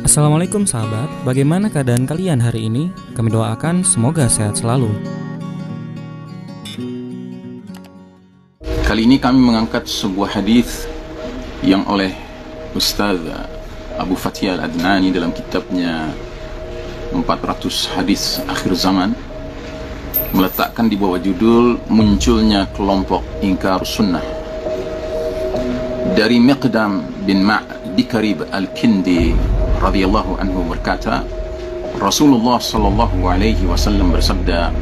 Assalamualaikum sahabat, bagaimana keadaan kalian hari ini? Kami doakan semoga sehat selalu. Kali ini kami mengangkat sebuah hadis yang oleh Ustaz Abu Fatih Al-Adnani dalam kitabnya 400 Hadis Akhir Zaman meletakkan di bawah judul munculnya kelompok ingkar sunnah. Dari Miqdam bin Ma'di Karib Al-Kindi radhiyallahu anhu berkata, Rasulullah sallallahu alaihi wasallam bersabda,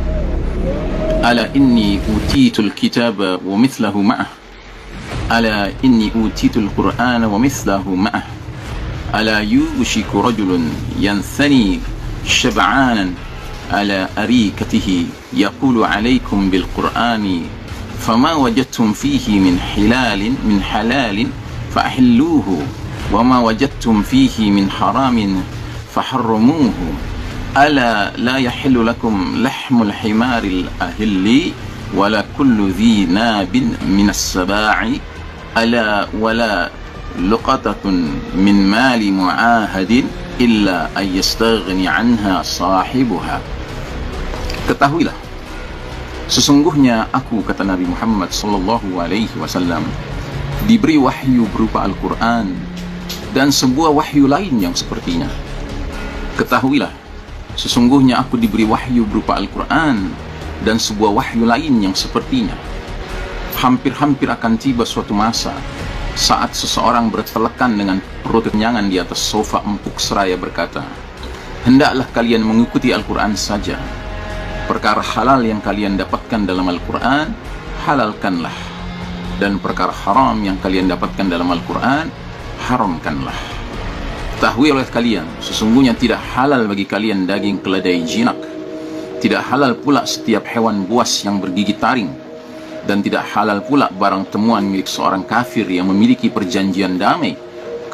ala inni utitul kitaba wa mithlahu ma'ah, ala inni utitul qur'ana wa mithlahu ma'ah, ala yushiku rajulun yanthani shab'anan ala arikatihi yaqulu alaykum bil qur'ani fama wajadtum fihi min halalin fa ahilluhu وما وجدتم فيه من حرام فحرموه ألا لا يحل لكم لحم الحمار الأهل ولا كل ذي ناب من السباع ألا ولا لقطة من مال معاهد إلا أن يستغني عنها صاحبها. Ketahuilah, sesungguhnya aku, kata Nabi Muhammad sallallahu alaihi wasallam, diberi wahyu berupa Al-Quran dan sebuah wahyu lain yang sepertinya. Ketahuilah, sesungguhnya aku diberi wahyu berupa Al-Quran dan sebuah wahyu lain yang sepertinya. Hampir-hampir akan tiba suatu masa saat seseorang bertelekan dengan perut kenyangan di atas sofa empuk seraya berkata, hendaklah kalian mengikuti Al-Quran saja. Perkara halal yang kalian dapatkan dalam Al-Quran, halalkanlah. Dan perkara haram yang kalian dapatkan dalam Al-Quran, haramkanlah. Ketahui oleh kalian, sesungguhnya tidak halal bagi kalian daging keledai jinak, tidak halal pula setiap hewan buas yang bergigi taring, dan tidak halal pula barang temuan milik seorang kafir yang memiliki perjanjian damai,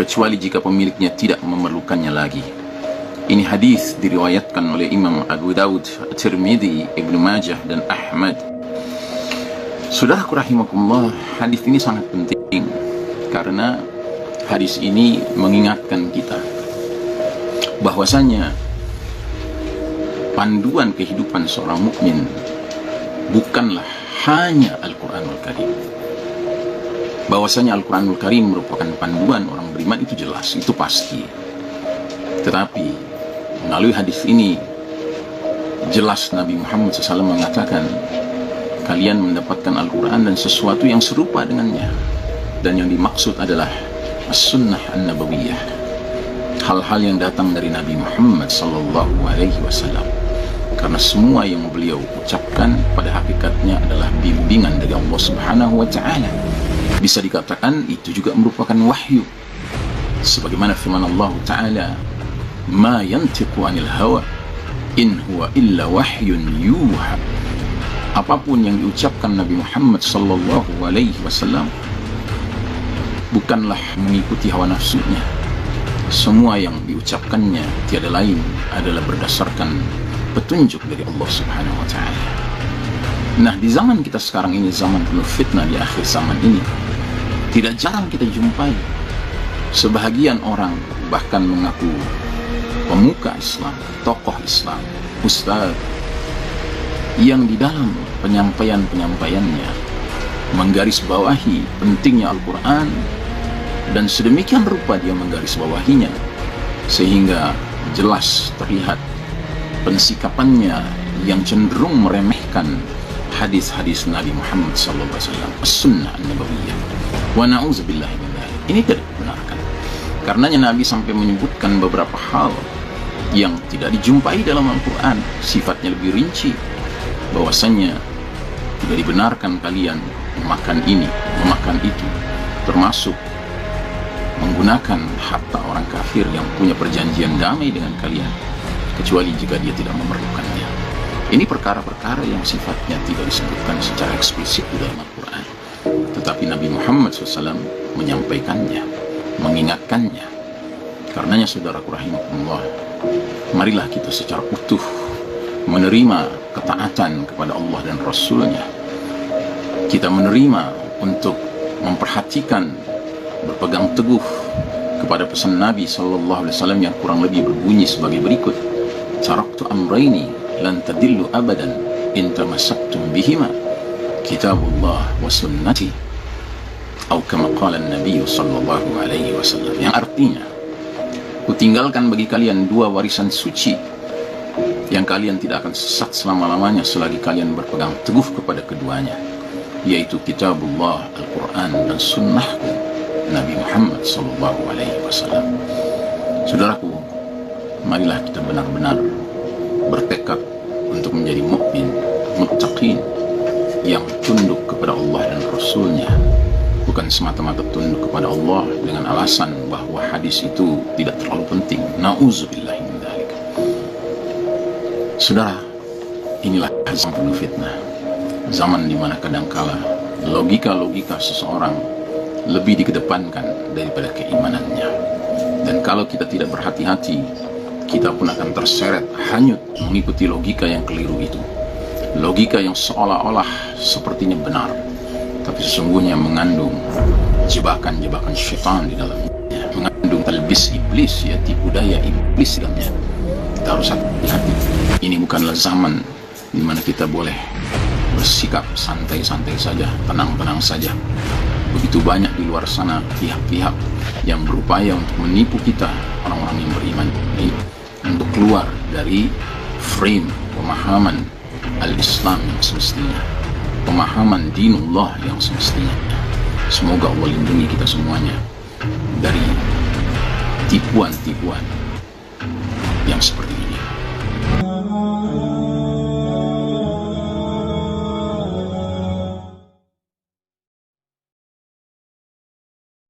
kecuali jika pemiliknya tidak memerlukannya lagi. Ini hadis diriwayatkan oleh Imam Abu Daud, Tirmidzi, Ibnu Majah, dan Ahmad. Saudaraku rahimakumullah, hadis ini sangat penting karena hadis ini mengingatkan kita bahwasanya panduan kehidupan seorang mukmin bukanlah hanya Al-Quranul Karim. Bahwasanya Al-Quranul Karim merupakan panduan orang beriman itu jelas, itu pasti. Tetapi melalui hadis ini jelas Nabi Muhammad SAW mengatakan, kalian mendapatkan Al-Quran dan sesuatu yang serupa dengannya, dan yang dimaksud adalah As-Sunnah An-Nabawiyah, hal-hal yang datang dari Nabi Muhammad sallallahu alaihi wasallam. Karena semua yang beliau ucapkan pada hakikatnya adalah bimbingan dari Allah Subhanahu wa taala. Bisa dikatakan itu juga merupakan wahyu. Sebagaimana firman Allah taala, "Ma yantiqu 'anil hawa in huwa illa wahyun yuha." Apapun yang diucapkan Nabi Muhammad sallallahu alaihi wasallam bukanlah mengikuti hawa nafsunya. Semua yang diucapkannya tiada lain adalah berdasarkan petunjuk dari Allah Subhanahu wa taala. Nah, di zaman kita sekarang ini, zaman penuh fitnah di akhir zaman ini, tidak jarang kita jumpai sebahagian orang bahkan mengaku pemuka Islam, tokoh Islam, ustaz, yang di dalam penyampaiannya menggarisbawahi pentingnya Al-Quran, dan sedemikian rupa dia menggarisbawahinya sehingga jelas terlihat pensikapannya yang cenderung meremehkan hadis-hadis Nabi Muhammad SAW, As-Sunnah An-Nabawiyah. Wa na'udzubillahi min dzalik. Ini tidak dibenarkan. Karenanya Nabi sampai menyebutkan beberapa hal yang tidak dijumpai dalam Al-Quran, sifatnya lebih rinci, bahwasanya tidak dibenarkan kalian memakan ini, memakan itu, termasuk menggunakan harta orang kafir yang punya perjanjian damai dengan kalian, kecuali jika dia tidak memerlukannya. Ini perkara-perkara yang sifatnya tidak disebutkan secara eksplisit di dalam Al-Quran, tetapi Nabi Muhammad SAW menyampaikannya, mengingatkannya. Karenanya saudaraku rahimakumullah, marilah kita secara utuh menerima ketaatan kepada Allah dan Rasulnya. Kita menerima untuk memperhatikan berpegang teguh kepada pesan Nabi sallallahu alaihi wasallam yang kurang lebih berbunyi sebagai berikut: taraktu amrayni lan tadillu abadan in tamassaktum bihima, kitabullah wa sunnati, atau kama qala an-nabiy sallallahu alaihi wasallam, yang artinya, kutinggalkan bagi kalian dua warisan suci yang kalian tidak akan sesat selama-lamanya selagi kalian berpegang teguh kepada keduanya, yaitu kitabullah Al-Quran dan sunnahku Nabi Muhammad sallallahu alaihi wasallam. Saudaraku, marilah kita benar-benar bertekad untuk menjadi mukmin, muttaqin, yang tunduk kepada Allah dan Rasulnya, bukan semata-mata tunduk kepada Allah dengan alasan bahwa hadis itu tidak terlalu penting. Na'udzubillahi min dzalik. Saudara, inilah zaman penuh fitnah, zaman di mana kadangkala logika-logika seseorang lebih dikedepankan daripada keimanannya. Dan kalau kita tidak berhati-hati, kita pun akan terseret hanyut mengikuti logika yang keliru itu. Logika yang seolah-olah sepertinya benar, tapi sesungguhnya mengandung jebakan-jebakan syaitan di dalamnya, mengandung talbis iblis, ya, tipu daya iblis di dalamnya. Kita harus hati-hati. Ini bukanlah zaman di mana kita boleh bersikap santai-santai saja, tenang-tenang saja. Begitu banyak di luar sana pihak-pihak yang berupaya untuk menipu kita, orang-orang yang beriman ini, untuk keluar dari frame pemahaman al-Islam yang semestinya, pemahaman dinullah yang semestinya. Semoga Allah lindungi kita semuanya dari tipuan-tipuan yang seperti